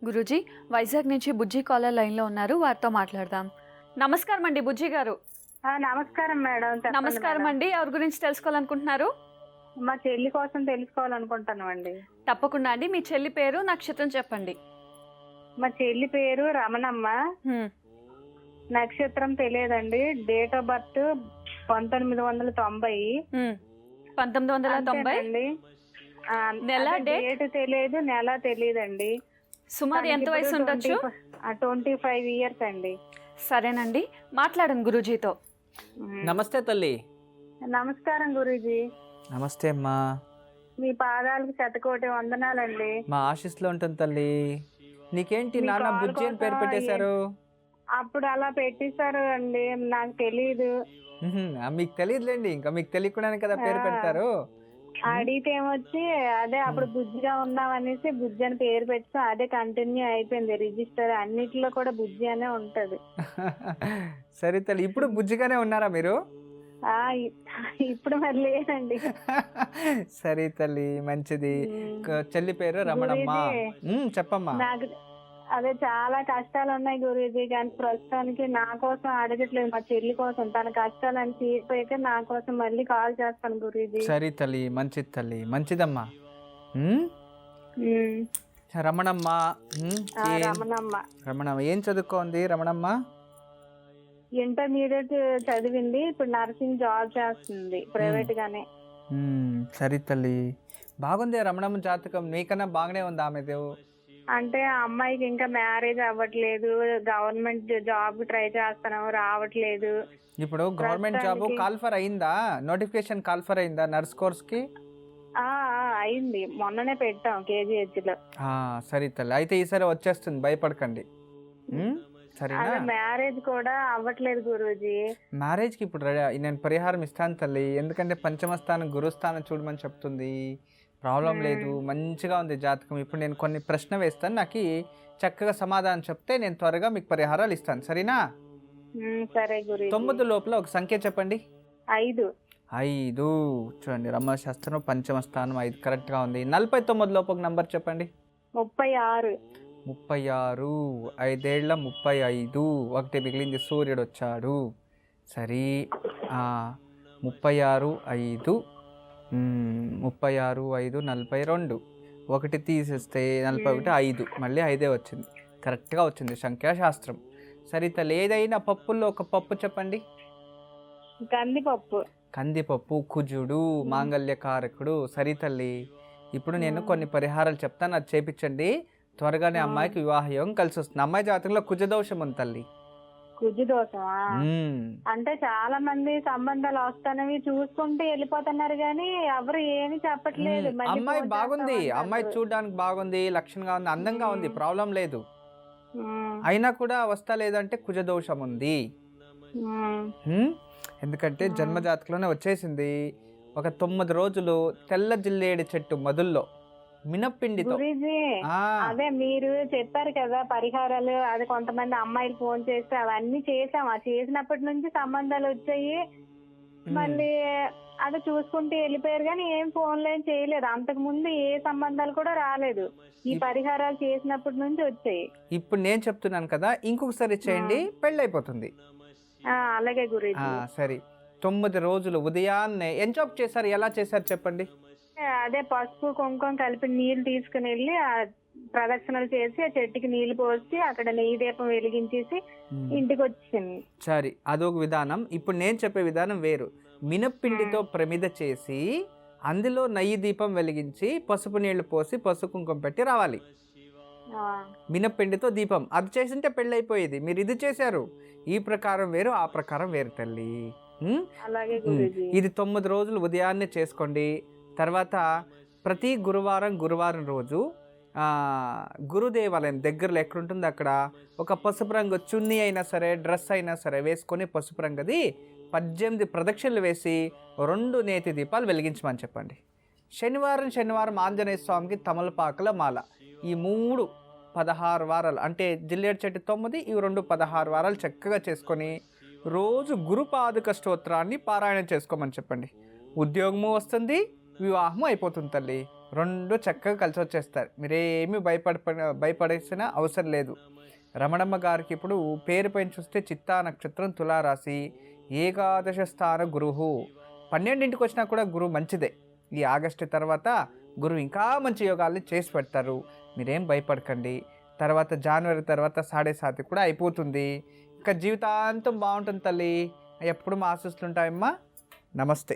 గురూజీ, వైజాగ్ నుంచి బుజ్జి కాలర్ లైన్లో ఉన్నారు, వారితో మాట్లాడదాం. నమస్కారం అండి బుజ్జి గారు. నమస్కారం మేడం. చెప్పండి నమస్కారం మేడం. అండి. ఎవరి గురించి తెలుసుకోవాలనుకుంటున్నారు? మా చెల్లి కోసం తెలుసుకోవాలనుకుంటాను అండి. తప్పకుండా అండి. మీ చెల్లి పేరు, నక్షత్రం చెప్పండి. మా చెల్లి పేరు రమణమ్మ. నక్షత్రం తెలియదండి. Date of birth 1990. 1990 అండి. నెల, డేట్ తెలియదు, నెల తెలియదండి. సుమారు ఎంత వయసు ఉండొచ్చు? 25 ఇయర్స్ అండి. సరేనండి, మాట్లాడండి గురూజీతో. నమస్తే తల్లి. నమస్కారం గురూజీ. నమస్తే అమ్మా. మీ పాదాలకు శతకోటి వందనాలండి. మా ఆశీస్సులో ఉంటుంది తల్లి. నీకేంటి మీ నాన్న కాల్ బుజ్జి అని పేరు కోసం పెట్టేశారు? అప్పుడు అలా పెట్టేశారు అండి, నాకు తెలియదు. మీకు తెలియదులేండి, ఇంకా మీకు తెలియకుండానే కదా పేరు పెడతారు. అడిగితే ఏమొచ్చి అదే అప్పుడు బుజ్జిగా ఉన్నాం అనేసి బుజ్జి అని పేరు పెట్టి అదే కంటిన్యూ అయిపోయింది. రిజిస్టర్ అన్నిటిలో కూడా బుజ్జి అనే ఉంటది. సరే తల్లి, ఇప్పుడు బుజ్జిగానే ఉన్నారా మీరు? ఇప్పుడు మరి లేదండి. సరే తల్లి, మంచిది. చెల్లి పేరు రమణమ్మ. చెప్పమ్మా. నాకు అదే చాలా కష్టాలు ఉన్నాయి గురూజీ, కానీ ప్రస్తుతానికి నా కోసం అడగట్లేదు, మా చెల్లి కోసం. తన కష్టాలని తీరిపోయాక నా కోసం మళ్ళీ కాల్ చేస్తాను గురూజీ. సరే తల్లి, మంచిది తల్లి, మంచిదమ్మా. రమణమ్మ. రమణమ్మ. రమణమ్మ ఏం చదువుకోండి రమణమ్మ? ఇంటర్మీడియట్ చదివింది, ఇప్పుడు నర్సింగ్ జాబ్ చేస్తుంది ప్రైవేట్ గానే. సరే తల్లి, బాగుంది రమణమ్మ జాతకం. నీకన్నా బాగానే ఉంది ఆమెది. అంటే ఆ అమ్మాయికి ఇంకా మ్యారేజ్ అవ్వట్లేదు, గవర్నమెంట్ జాబ్ ట్రై చేస్తాను, రావట్లేదు. ఇప్పుడు గవర్నమెంట్ జాబ్ కాల్ఫర్ అయిందా? నోటిఫికేషన్ కాల్ఫర్ అయిందా నర్స్ కోర్స్ కి? అయింది, మొన్ననే పెట్టాం KGH లో. సరే తల్లి, అయితే ఈసారి వచ్చేస్తుంది, భయపడకండి. సరేనా? మ్యారేజ్ కూడా అవ్వట్లేదు గురూజీ. మ్యారేజ్ కి ఇప్పుడు నేను పరిహారం ఇస్తాను తల్లి, ఎందుకంటే పంచమస్థానం గురుస్థానం చూడమని చెప్తుంది. ప్రాబ్లం లేదు, మంచిగా ఉంది జాతకం. ఇప్పుడు నేను కొన్ని ప్రశ్న వేస్తాను, నాకు చక్కగా సమాధానం చెప్తే నేను త్వరగా మీకు పరిహారాలు ఇస్తాను. సరేనా? సరే గురూజీ. 9 లోపల ఒక సంఖ్య చెప్పండి. 5. 5 చూడండి, రమశాస్త్రం పంచమస్థానం 5 కరెక్ట్గా ఉంది. 49 లోపు ఒక నంబర్ చెప్పండి. 36. 36 5 ఏళ్ళ 35 ఒకటి మిగిలింది, సూర్యుడు వచ్చాడు. సరే, 36 5 36 5 42 ఒకటి తీసేస్తే 41 5 మళ్ళీ 5 వచ్చింది. కరెక్ట్గా వచ్చింది సంఖ్యాశాస్త్రం. సరే తల్లి, ఏదైనా పప్పుల్లో ఒక పప్పు చెప్పండి. కందిపప్పు. కందిపప్పు కుజుడు మాంగళ్యకారకుడు. సరే తల్లి, ఇప్పుడు నేను కొన్ని పరిహారాలు చెప్తాను, అది చేపించండి. త్వరగానే అమ్మాయికి వివాహ యోగం కలిసి వస్తుంది. అమ్మాయి జాతకంలో కుజదోషం ఉంది తల్లి. కుజదోషమా? అంటే చాలా మంది సంబంధాలు వస్తానవి చూసుకుంటూ వెళ్ళిపోతున్నారు, కానీ ఎవరు ఏమి చెప్పట్లేదు. అమ్మాయి బాగుంది, అమ్మాయి చూడడానికి బాగుంది, లక్షణంగా ఉంది, అందంగా ఉంది, ప్రాబ్లం లేదు. అయినా కూడా వస్తా లేదంటే కుజదోషం ఉంది. ఎందుకంటే జన్మజాతకంలోనే వచ్చేసింది. ఒక 9 రోజులు తెల్ల జిల్లేడి చెట్టు మొదల్లో మినప్పిండితో. అదే మీరు చెప్పారు కదా పరిహారాలు, అది కొంతమంది అమ్మాయిలు ఫోన్ చేస్తే అవన్నీ చేసాం. చేసినప్పటి నుంచి సంబంధాలు వచ్చాయి, మళ్ళీ అది చూసుకుంటూ వెళ్ళిపోయారు, కానీ ఏం ఫోన్లు ఏం చేయలేదు. అంతకు ముందు ఏ సంబంధాలు కూడా రాలేదు, ఈ పరిహారాలు చేసినప్పటి నుంచి వచ్చాయి. ఇప్పుడు నేను చెప్తున్నాను కదా, ఇంకొకసారి చేయండి, పెళ్ళైపోతుంది. అలాగే గురించి. సరే, 9 రోజులు ఉదయాన్నే ఏం జాబ్ చేశారు, ఎలా చేశారు చెప్పండి. అదే పసుపు కుంకుమ కలిపి నీళ్లు తీసుకుని వెళ్ళి ఆ ప్రదక్షిణలు చేసి ఆ చెట్టుకి నీళ్లు పోసి అక్కడ నెయ్యి దీపం వెలిగించేసి ఇంటికి వచ్చింది. సరే, అదొక విధానం. ఇప్పుడు నేను చెప్పే విధానం వేరు. మినప్పిండితో ప్రమిద చేసి అందులో నెయ్యి దీపం వెలిగించి పసుపు నీళ్లు పోసి పసుపు కుంకుమ పెట్టి రావాలి. మినప్పిండితో దీపం, అది చేసింటే పెళ్ళి అయిపోయేది. మీరు ఇది చేశారు, ఈ ప్రకారం వేరు, ఆ ప్రకారం వేరు తల్లి. ఇది 9 రోజులు ఉదయాన్నే చేసుకోండి. తర్వాత ప్రతి గురువారం రోజు గురుదేవాలయం దగ్గరలో ఎక్కడుంటుందో అక్కడ ఒక పసుపు రంగు చున్నీ అయినా సరే, డ్రెస్ అయినా సరే వేసుకొని పసుపు రంగుది 18 ప్రదక్షిణలు వేసి 2 నేతి దీపాలు వెలిగించమని చెప్పండి. శనివారం ఆంజనేయ స్వామికి తమలపాకుల మాల. ఈ 3 16 వారాలు, అంటే జిల్లేడు చెట్టు 9, ఇవి 2 16 వారాలు చక్కగా చేసుకొని రోజు గురుపాదుక స్తోత్రాన్ని పారాయణం చేసుకోమని చెప్పండి. ఉద్యోగము వస్తుంది, వివాహము అయిపోతుంది తల్లి. రెండు చక్కగా కలిసి వచ్చేస్తారు. మీరేమీ భయపడాల్సిన అవసరం లేదు. రమణమ్మ గారికి ఇప్పుడు పేరు పైన చూస్తే చిత్తా నక్షత్రం, తులారాశి, ఏకాదశ స్థాన గురువు. 12ంటికి వచ్చినా కూడా గురువు మంచిదే. ఈ ఆగస్టు తర్వాత గురువు ఇంకా మంచి యోగాల్ని చేసి పెడతారు. మీరేం భయపడకండి. తర్వాత జనవరి తర్వాత 7.5 కూడా అయిపోతుంది. ఇంకా జీవితాంతం బాగుంటుంది తల్లి. ఎప్పుడు మా ఆశీస్సులు ఉంటాయమ్మా. నమస్తే.